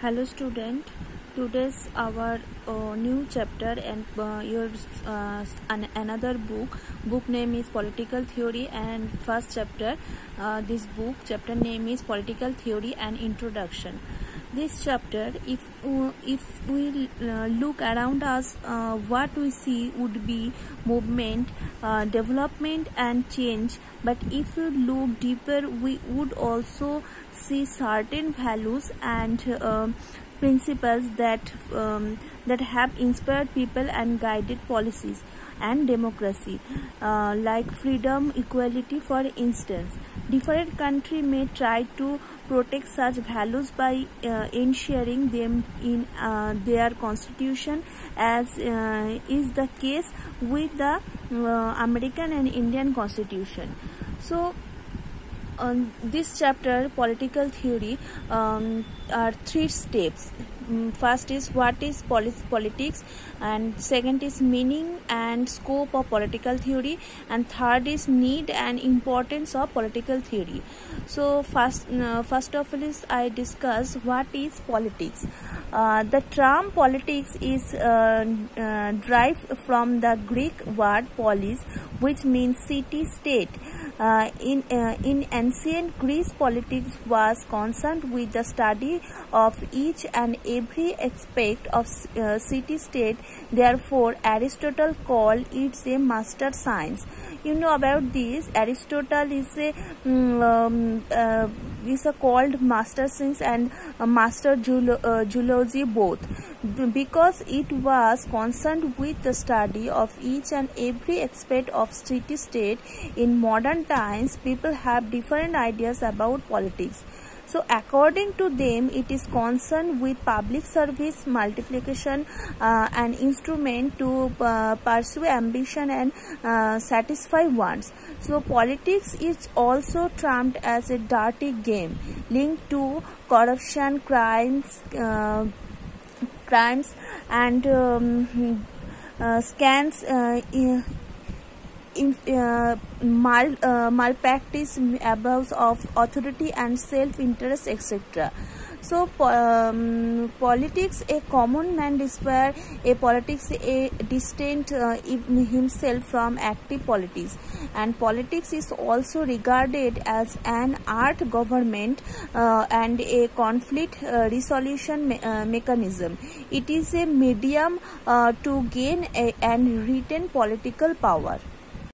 Hello student, today's our new chapter and your another book name is political theory, and first chapter this book chapter name is political theory and introduction. This chapter, if we look around us, what we see would be movement, development and change, but if we look deeper we would also see certain values and principles that have inspired people and guided policies and democracy, like freedom, equality. For instance, different countries may try to protect such values by ensuring them in their constitution, as is the case with the American and Indian constitution. So this chapter, political theory, are three steps. First is what is politics, and second is meaning and scope of political theory, and third is need and importance of political theory. So first of all is I discuss what is politics. The term politics is derived from the Greek word polis, which means city-state. In ancient Greece, politics was concerned with the study of each and every aspect of city-state. Therefore, Aristotle called it a master science. You know about this. Aristotle is called master science and master zoology both, because it was concerned with the study of each and every aspect of city-state. In modern times, people have different ideas about politics. So according to them, it is concerned with public service multiplication, an instrument to pursue ambition and satisfy wants. So politics is also termed as a dirty game linked to corruption, crimes and scams, malpractice, abuse of authority and self-interest, etc. So politics, a common man despair a politics a distant himself from active politics, and politics is also regarded as an art government and a conflict resolution mechanism. It is a medium to gain and retain political power.